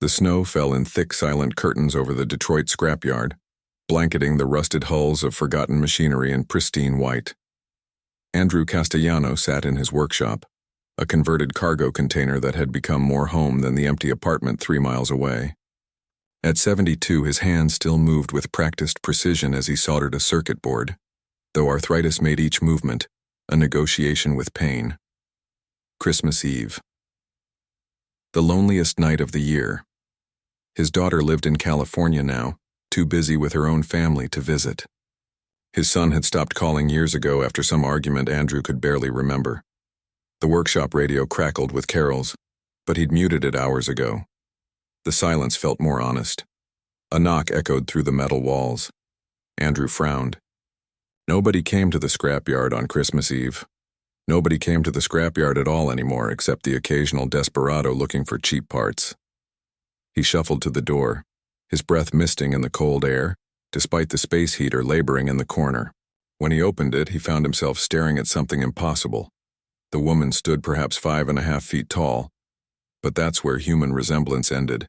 The snow fell in thick, silent curtains over the Detroit scrapyard, blanketing the rusted hulls of forgotten machinery in pristine white. Andrew Castellano sat in his workshop, a converted cargo container that had become more home than the empty apartment 3 miles away. At 72, his hands still moved with practiced precision as he soldered a circuit board, though arthritis made each movement a negotiation with pain. Christmas Eve. The loneliest night of the year. His daughter lived in California now, too busy with her own family to visit. His son had stopped calling years ago after some argument Andrew could barely remember. The workshop radio crackled with carols, but he'd muted it hours ago. The silence felt more honest. A knock echoed through the metal walls. Andrew frowned. Nobody came to the scrapyard on Christmas Eve. Nobody came to the scrapyard at all anymore except the occasional desperado looking for cheap parts. He shuffled to the door, his breath misting in the cold air, despite the space heater laboring in the corner. When he opened it, he found himself staring at something impossible. The woman stood perhaps 5.5 feet tall, but that's where human resemblance ended.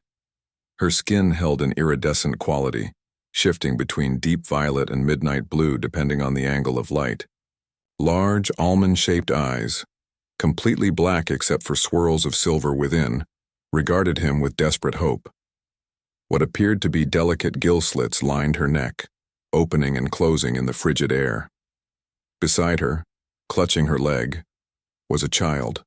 Her skin held an iridescent quality, shifting between deep violet and midnight blue depending on the angle of light. Large, almond-shaped eyes, completely black except for swirls of silver within, regarded him with desperate hope. What appeared to be delicate gill slits lined her neck, opening and closing in the frigid air. Beside her, clutching her leg, was a child.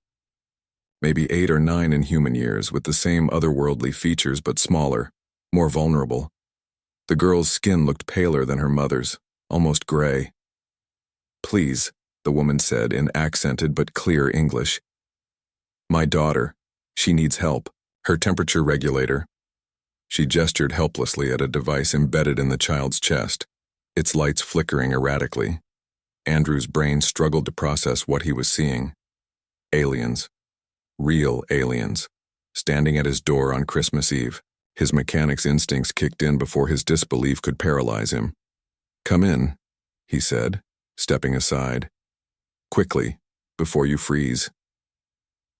Maybe 8 or 9 in human years, with the same otherworldly features but smaller, more vulnerable. The girl's skin looked paler than her mother's, almost gray. "Please," the woman said in accented but clear English. "My daughter. She needs help. Her temperature regulator." She gestured helplessly at a device embedded in the child's chest, its lights flickering erratically. Andrew's brain struggled to process what he was seeing. Aliens. Real aliens. Standing at his door on Christmas Eve. His mechanic's instincts kicked in before his disbelief could paralyze him. "Come in," he said, stepping aside. "Quickly, before you freeze."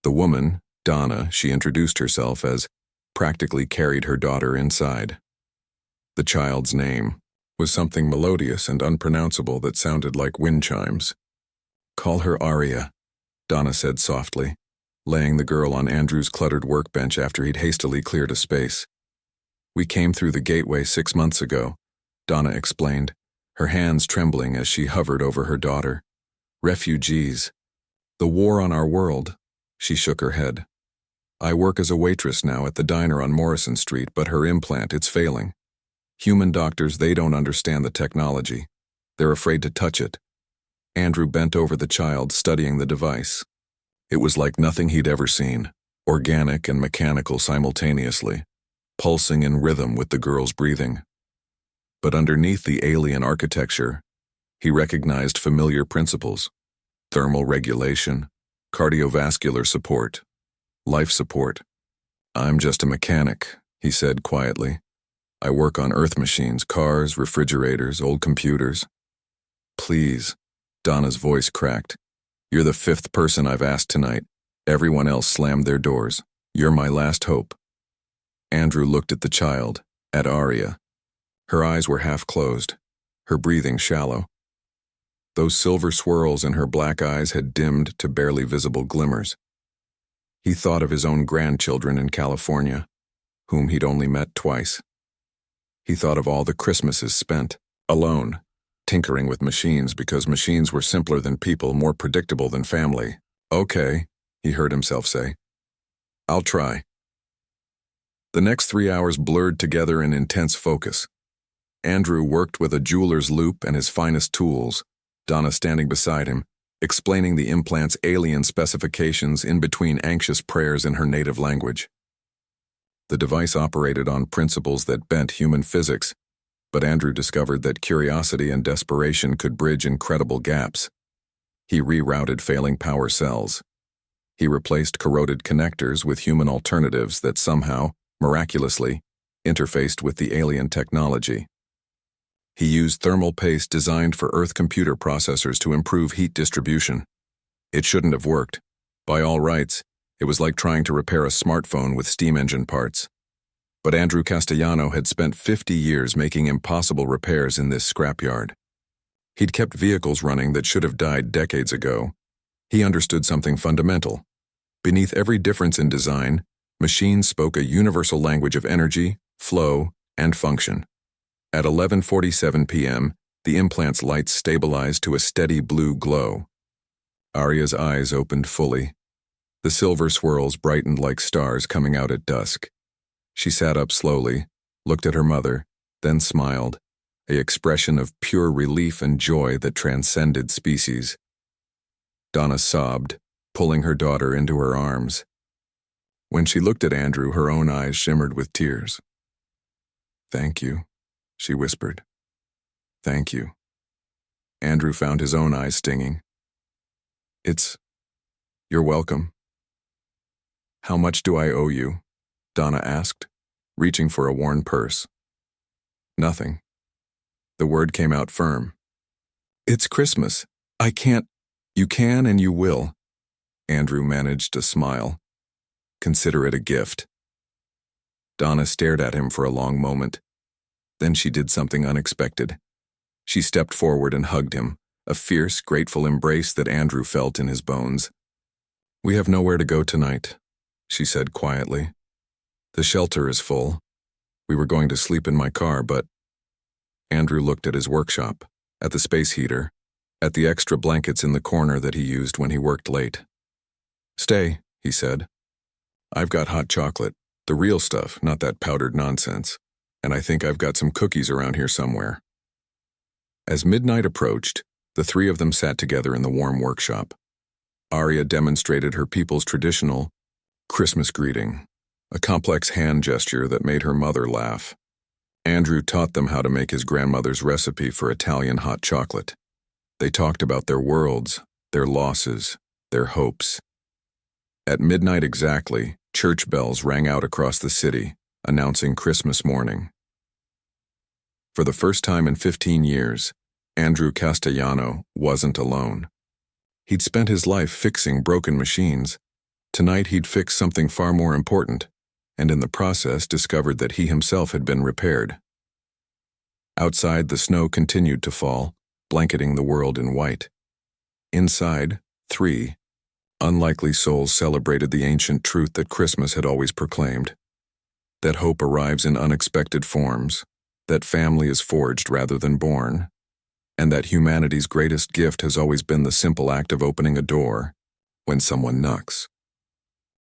The woman, Donna, she introduced herself as, practically carried her daughter inside. The child's name was something melodious and unpronounceable that sounded like wind chimes. "Call her Aria," Donna said softly, laying the girl on Andrew's cluttered workbench after he'd hastily cleared a space. "We came through the gateway 6 months ago," Donna explained, her hands trembling as she hovered over her daughter. "Refugees. The war on our world." She shook her head. "I work as a waitress now at the diner on Morrison Street, but her implant, it's failing. Human doctors, they don't understand the technology. They're afraid to touch it." Andrew bent over the child, studying the device. It was like nothing he'd ever seen, organic and mechanical simultaneously, pulsing in rhythm with the girl's breathing. But underneath the alien architecture, he recognized familiar principles: thermal regulation, cardiovascular support, life support. "I'm just a mechanic," he said quietly. "I work on Earth machines, cars, refrigerators, old computers." "Please," Donna's voice cracked. "You're the 5th person I've asked tonight. Everyone else slammed their doors. You're my last hope." Andrew looked at the child, at Aria. Her eyes were half closed, her breathing shallow. Those silver swirls in her black eyes had dimmed to barely visible glimmers. He thought of his own grandchildren in California, whom he'd only met twice. He thought of all the Christmases spent, alone, tinkering with machines because machines were simpler than people, more predictable than family. "Okay," he heard himself say. "I'll try." The next 3 hours blurred together in intense focus. Andrew worked with a jeweler's loupe and his finest tools, Donna standing beside him, explaining the implant's alien specifications in between anxious prayers in her native language. The device operated on principles that bent human physics, but Andrew discovered that curiosity and desperation could bridge incredible gaps. He rerouted failing power cells. He replaced corroded connectors with human alternatives that somehow, miraculously, interfaced with the alien technology. He used thermal paste designed for Earth computer processors to improve heat distribution. It shouldn't have worked. By all rights, it was like trying to repair a smartphone with steam engine parts. But Andrew Castellano had spent 50 years making impossible repairs in this scrapyard. He'd kept vehicles running that should have died decades ago. He understood something fundamental. Beneath every difference in design, machines spoke a universal language of energy, flow, and function. At 11:47 p.m., the implant's lights stabilized to a steady blue glow. Arya's eyes opened fully. The silver swirls brightened like stars coming out at dusk. She sat up slowly, looked at her mother, then smiled, an expression of pure relief and joy that transcended species. Donna sobbed, pulling her daughter into her arms. When she looked at Andrew, her own eyes shimmered with tears. "Thank you," she whispered. "Thank you." Andrew found his own eyes stinging. You're welcome." "How much do I owe you?" Donna asked, reaching for a worn purse. "Nothing." The word came out firm. "It's Christmas. I can't." "You can and you will." Andrew managed to smile. "Consider it a gift." Donna stared at him for a long moment. Then she did something unexpected. She stepped forward and hugged him, a fierce, grateful embrace that Andrew felt in his bones. "We have nowhere to go tonight," she said quietly. "The shelter is full. We were going to sleep in my car, but—" Andrew looked at his workshop, at the space heater, at the extra blankets in the corner that he used when he worked late. "Stay," he said. "I've got hot chocolate, the real stuff, not that powdered nonsense, and I think I've got some cookies around here somewhere." As midnight approached, the three of them sat together in the warm workshop. Arya demonstrated her people's traditional Christmas greeting, a complex hand gesture that made her mother laugh. Andrew taught them how to make his grandmother's recipe for Italian hot chocolate. They talked about their worlds, their losses, their hopes. At midnight exactly, church bells rang out across the city, announcing Christmas morning. For the first time in 15 years, Andrew Castellano wasn't alone. He'd spent his life fixing broken machines. Tonight he'd fix something far more important, and in the process discovered that he himself had been repaired. Outside, the snow continued to fall, blanketing the world in white. Inside, three unlikely souls celebrated the ancient truth that Christmas had always proclaimed: that hope arrives in unexpected forms, that family is forged rather than born, and that humanity's greatest gift has always been the simple act of opening a door when someone knocks.